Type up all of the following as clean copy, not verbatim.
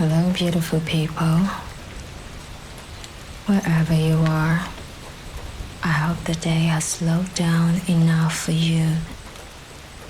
Hello, beautiful people. Wherever you are, I hope the day has slowed down enough for you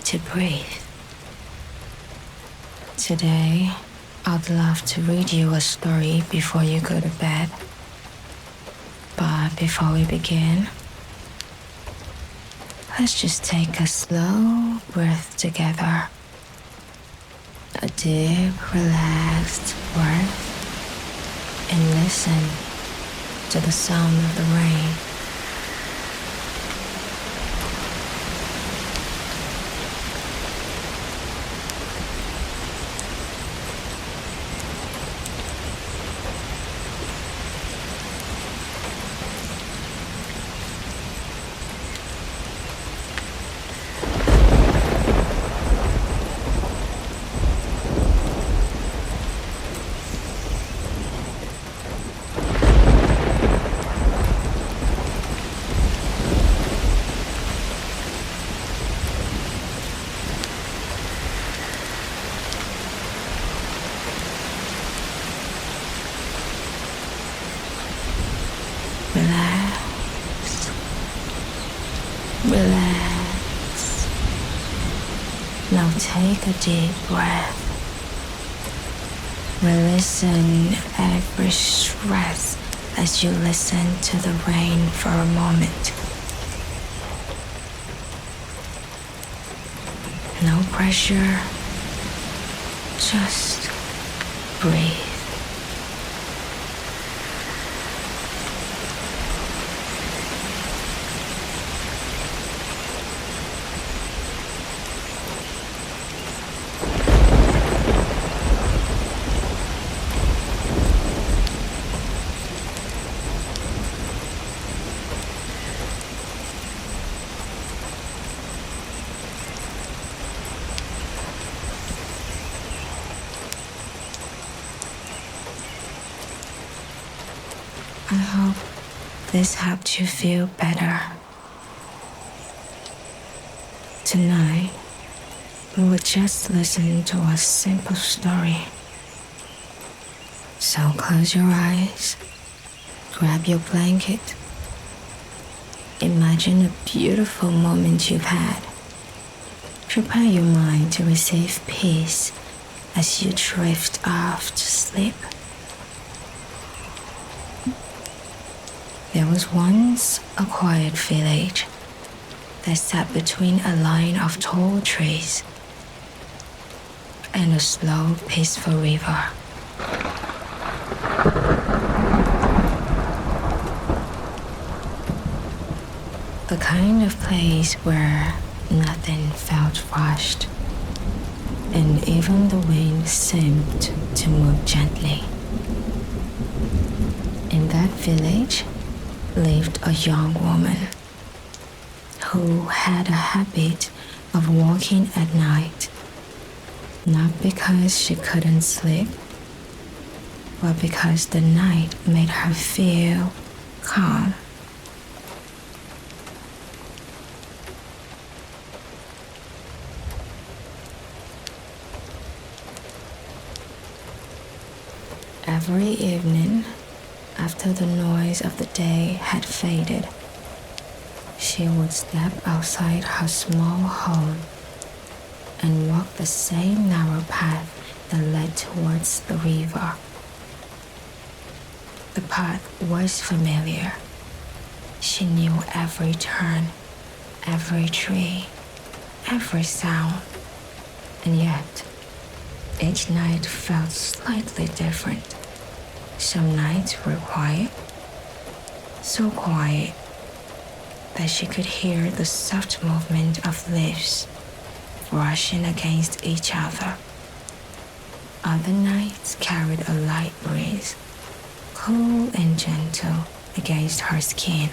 to breathe. Today, I'd love to read you a story before you go to bed. But before we begin, let's just take a slow breath together. A deep, relaxed breath, and listen to the sound of the rain. Relax. Relax. Now take a deep breath. Releasing every stress as you listen to the rain for a moment. No pressure. Just breathe. I hope this helped you feel better. Tonight, we will just listen to a simple story. So close your eyes, grab your blanket. Imagine a beautiful moment you've had. Prepare your mind to receive peace as you drift off to sleep. There was once a quiet village that sat between a line of tall trees and a slow, peaceful river. The kind of place where nothing felt rushed, and even the wind seemed to move gently. In that village lived a young woman who had a habit of walking at night, not because she couldn't sleep, but because the night made her feel calm. Every evening, after the noise of the day had faded, she would step outside her small home and walk the same narrow path that led towards the river. The path was familiar. She knew every turn, every tree, every sound, and yet each night felt slightly different. Some nights were quiet, so quiet that she could hear the soft movement of leaves brushing against each other. Other nights carried a light breeze, cool and gentle against her skin.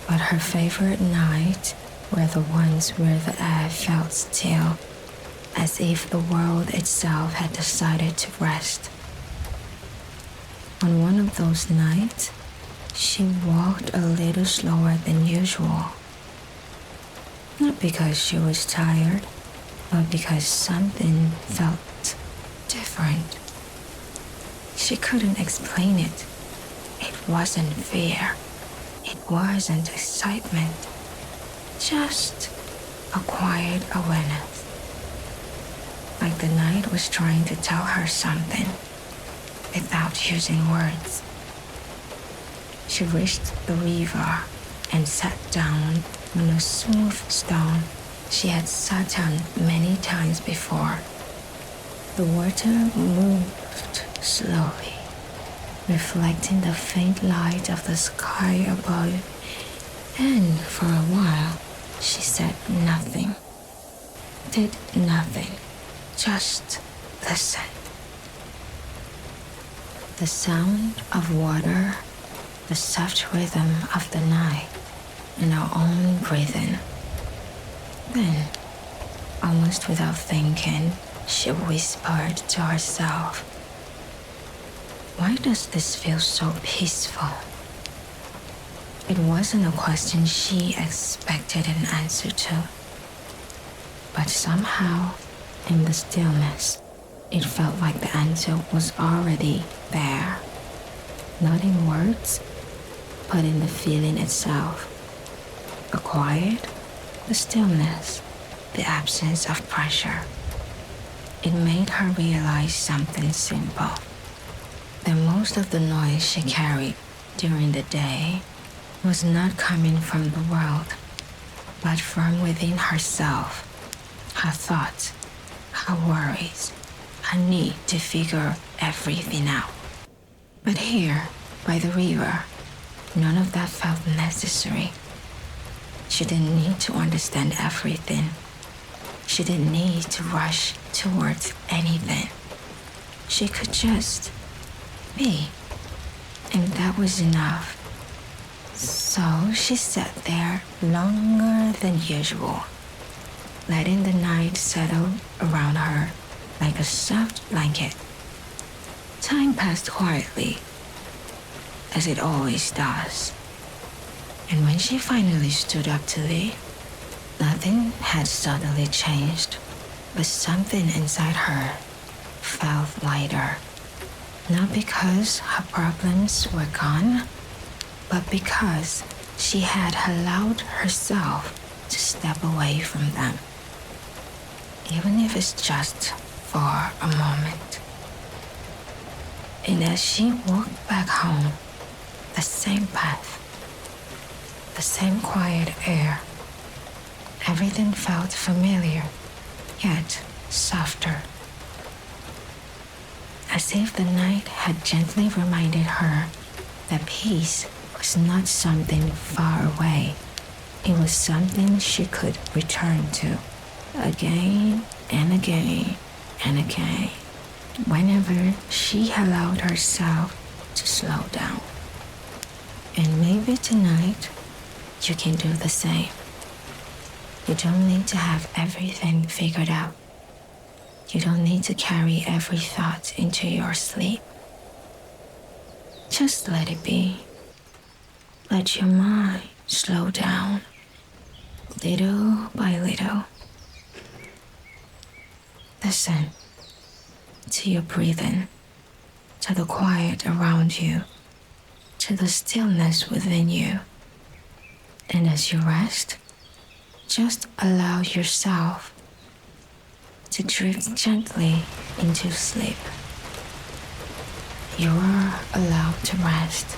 But her favorite nights were the ones where the air felt still, as if the world itself had decided to rest. On one of those nights, she walked a little slower than usual. Not because she was tired, but because something felt different. She couldn't explain it. It wasn't fear. It wasn't excitement. Just a quiet awareness. Like the night was trying to tell her something without using words. She reached the river and sat down on a smooth stone she had sat on many times before. The water moved slowly, reflecting the faint light of the sky above, and for a while she said nothing, did nothing, just listen. The sound of water, the soft rhythm of the night, and our own breathing. Then, almost without thinking, she whispered to herself, "Why does this feel so peaceful?" It wasn't a question she expected an answer to, but somehow, in the stillness, it felt like the answer was already there. Not in words, but in the feeling itself. The quiet, the stillness, the absence of pressure. It made her realize something simple. That most of the noise she carried during the day was not coming from the world, but from within herself. Her thoughts, her worries, her need to figure everything out. But here, by the river, none of that felt necessary. She didn't need to understand everything. She didn't need to rush towards anything. She could just be, and that was enough. So she sat there longer than usual, letting the night settle around her like a soft blanket. Time passed quietly, as it always does. And when she finally stood up to leave, nothing had suddenly changed, but something inside her felt lighter. Not because her problems were gone, but because she had allowed herself to step away from them. Even if it's just for a moment. And as she walked back home, the same path, the same quiet air, everything felt familiar, yet softer. As if the night had gently reminded her that peace was not something far away. It was something she could return to again and again and again, whenever she allowed herself to slow down. And maybe tonight, you can do the same. You don't need to have everything figured out. You don't need to carry every thought into your sleep. Just let it be. Let your mind slow down, little by little. Listen to your breathing, to the quiet around you, to the stillness within you. And as you rest, just allow yourself to drift gently into sleep. You are allowed to rest.